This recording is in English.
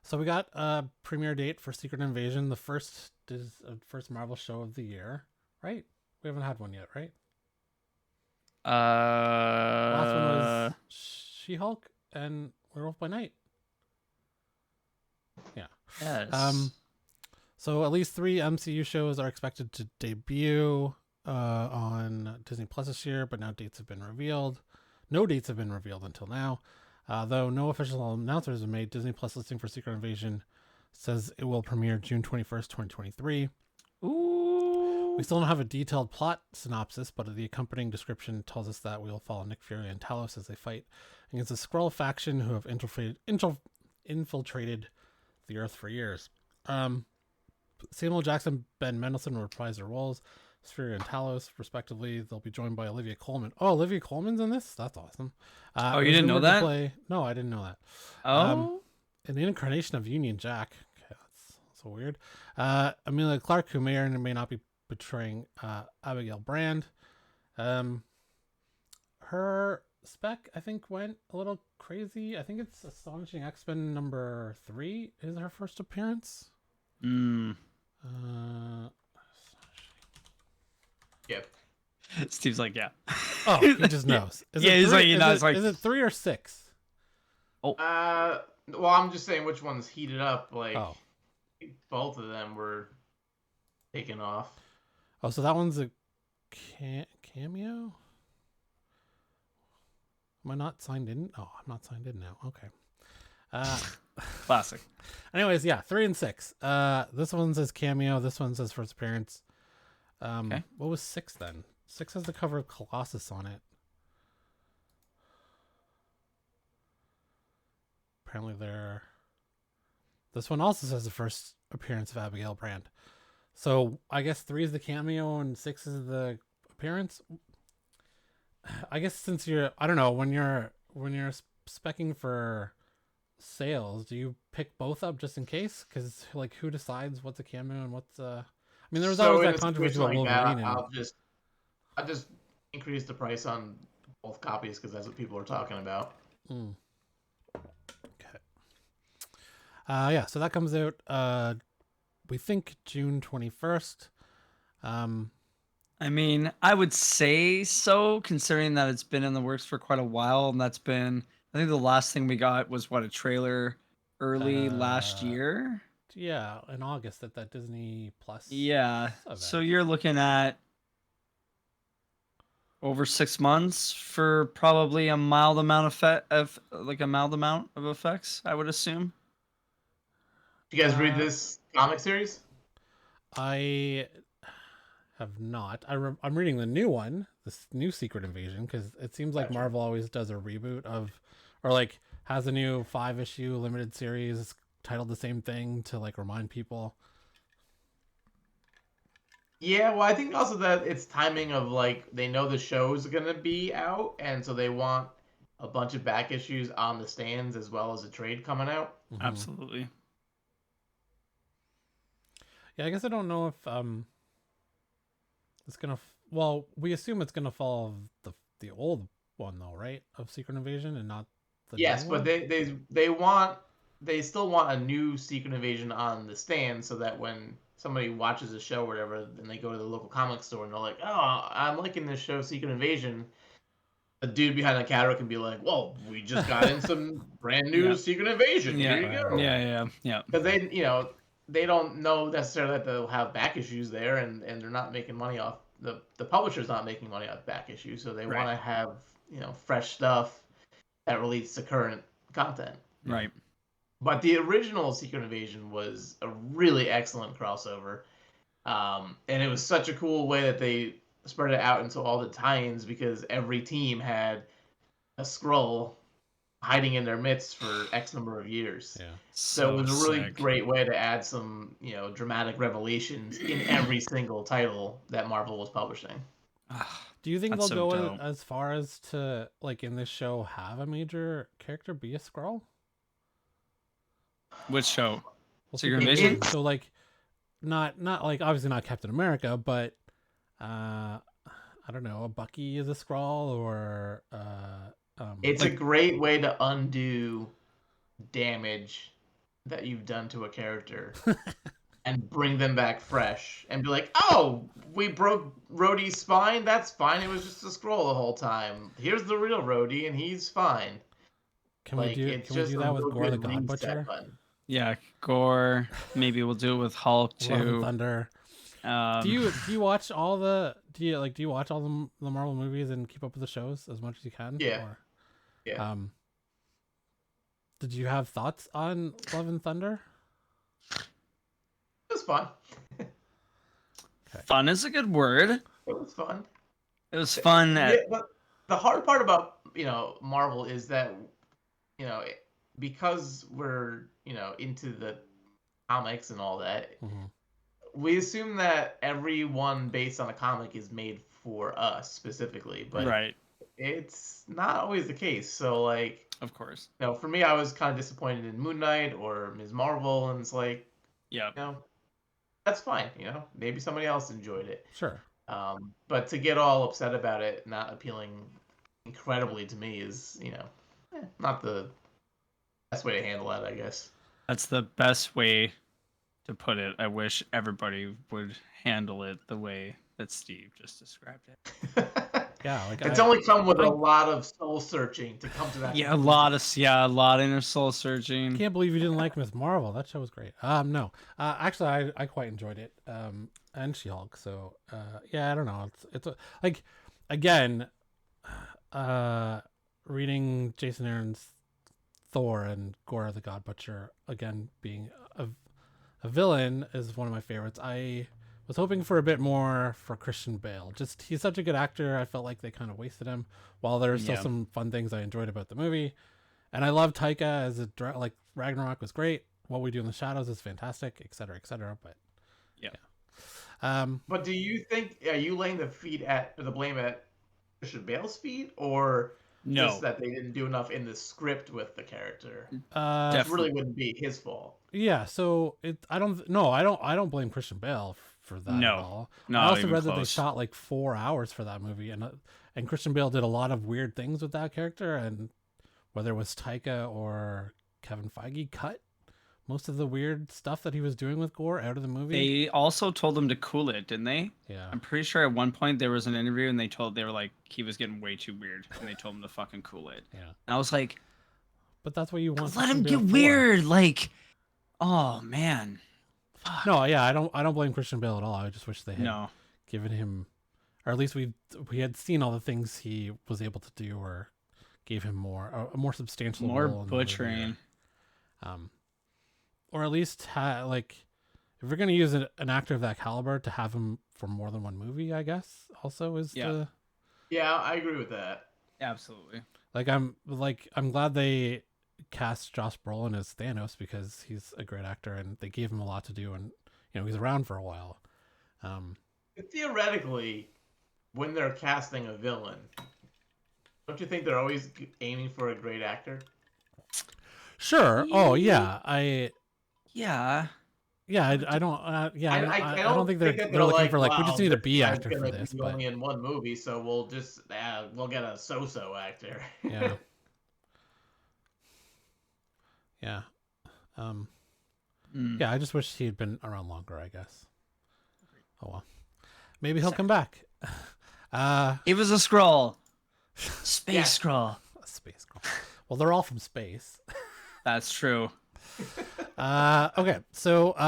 So we got a premiere date for Secret Invasion. The first is first Marvel show of the year, right? We haven't had one yet, right? Last one was She-Hulk and Werewolf by Night. Yeah. Yes. So at least 3 MCU shows are expected to debut on Disney Plus this year, but now dates have been revealed. No dates have been revealed until now. Though no official announcements have been made, Disney Plus listing for Secret Invasion says it will premiere June 21st, 2023. Ooh. We still don't have a detailed plot synopsis, but the accompanying description tells us that we will follow Nick Fury and Talos as they fight against a Skrull faction who have infiltrated the Earth for years. Samuel Jackson, Ben Mendelsohn will reprise their roles, Fury and Talos, respectively. They'll be joined by Olivia Colman. Oh, Olivia Colman's in this? That's awesome. Oh, you didn't know that? No, I didn't know that. Oh? In the incarnation of Union Jack. Okay, that's so weird. Amelia Clark, who may or may not be portraying Abigail Brand. Her spec, I think, went a little crazy. I think it's Astonishing X-Men number 3 is her first appearance. Yep. Steve's like, yeah. Oh, he just knows. Is he's like, is it 3 or 6? Well, I'm just saying which one's heated up. Like, Oh. both of them were taken off. Oh, so that one's a cameo? Am I not signed in? Oh, I'm not signed in now. Okay. Classic. Anyways, yeah, 3 and 6. This one says cameo. This one says first appearance. Okay. What was 6 then? 6 has the cover of Colossus on it. Apparently this one also says the first appearance of Abigail Brand. So I guess 3 is the cameo and 6 is the appearance. I guess since I don't know, when you're specking for sales, do you pick both up just in case? Because like, who decides what's a cameo and what's I mean, there was always that controversy about Wolverine. I'll just increase the price on both copies because that's what people are talking about. Okay. Yeah. So that comes out. We think June 21st. I mean, I would say so, considering that it's been in the works for quite a while, and that's been, I think the last thing we got was a trailer early last year. Yeah, in August at that Disney Plus. Yeah, so you're looking at over 6 months for probably a mild amount of effects, I would assume. Did you guys read this comic series? I have not. I'm reading the new one, this new Secret Invasion, because it seems like Marvel always does a reboot of, or like has a new 5-issue limited series titled the same thing to like remind people. Yeah, well, I think also that it's timing of like they know the show's gonna be out, and so they want a bunch of back issues on the stands as well as a trade coming out. Mm-hmm. Absolutely. Yeah, I guess I don't know if it's gonna. Well, we assume it's gonna follow the old one though, right? Of Secret Invasion and not the yes, new but one? they still want a new Secret Invasion on the stand so that when somebody watches a show or whatever, then they go to the local comic store and they're like, "Oh, I'm liking this show, Secret Invasion." A dude behind the counter can be like, "Well, we just got in some brand new Secret Invasion. Yeah. Here you go." Yeah. Because they don't know necessarily that they'll have back issues there, and they're not making money off the publisher's not making money off back issues, so they want to have fresh stuff that relates to current content. Right. But the original Secret Invasion was a really excellent crossover, and it was such a cool way that they spread it out into all the tie-ins because every team had a Skrull hiding in their midst for X number of years. Yeah. So it was a really great way to add some, dramatic revelations in every single title that Marvel was publishing. Do you think they'll go as far as to, like, in this show, have a major character be a Skrull? Which show? Well, Secret Invasion? So, like, not like, obviously not Captain America, but, I don't know, a Bucky is a Skrull, or... it's like, a great way to undo damage that you've done to a character and bring them back fresh and be like, oh, we broke Rhodey's spine? That's fine. It was just a scroll the whole time. Here's the real Rhodey, and he's fine. Can Like, we do it's can we just do a that with real Gore the good God reset Butcher? button. Yeah, Gore. Maybe we'll do it with Hulk Love and too. Thunder. Do you watch all the the Marvel movies and keep up with the shows as much as you can? Yeah. Or, Yeah. did you have thoughts on Love and Thunder? It was fun. Fun is a good word. It was fun. It was fun. Yeah, but the hard part about Marvel is that because we're into the comics and all that, we assume that everyone based on a comic is made for us specifically, but right. it's not always the case. So like, Of course. for me, I was kind of disappointed in Moon Knight or Ms. Marvel, and it's like, yeah, that's fine. Maybe somebody else enjoyed it. Sure. But to get all upset about it not appealing incredibly to me is, not the best way to handle that, I guess. That's the best way to put it. I wish everybody would handle it the way that Steve just described it. Yeah, like it's only come with a lot of soul searching to come to that. Yeah, a lot of inner soul searching. I can't believe you didn't like Ms. Marvel. That show was great. No, actually, I quite enjoyed it. And She-Hulk. So, yeah, I don't know. It's like, again, reading Jason Aaron's Thor and Gore the God Butcher again being a villain is one of my favorites. I was hoping for a bit more for Christian Bale. Just he's such a good actor. I felt like they kind of wasted him. While there's still some fun things I enjoyed about the movie, and I love Taika as a like Ragnarok was great. What We Do in the Shadows is fantastic, etc., etc. But yeah. But do you think are you laying the blame at Christian Bale's feet, or just that they didn't do enough in the script with the character? It really wouldn't be his fault. Yeah, so I don't blame Christian Bale for that at all. I also read that they shot like 4 hours for that movie, and Christian Bale did a lot of weird things with that character, and whether it was Taika or Kevin Feige cut most of the weird stuff that he was doing with Gore out of the movie. They also told him to cool it, didn't they? Yeah. I'm pretty sure at one point there was an interview and they were like he was getting way too weird and they told him to fucking cool it. Yeah. And I was like, but that's what you want. Let him get weird. Like, oh man. Fuck. No, yeah, I don't blame Christian Bale at all. I just wish they had given him, or at least we had seen all the things he was able to do, or gave him a more substantial role in butchering. Or at least like, if we're gonna use an actor of that caliber, to have him for more than one movie, I guess also is the. Yeah, I agree with that. Absolutely. I'm glad they cast Josh Brolin as Thanos because he's a great actor and they gave him a lot to do, and he's around for a while. Theoretically, when they're casting a villain, don't you think they're always aiming for a great actor? Sure. Oh yeah. Yeah. Yeah, I don't. I don't think they're looking for like we just need a B actor for this. But only in one movie, so we'll just we'll get a so-so actor. Yeah. Yeah. Yeah. I just wish he had been around longer, I guess. Oh well. Maybe he'll come back. It was a Skrull. Space Skrull. A space Skrull. Well, they're all from space. That's true. Okay, so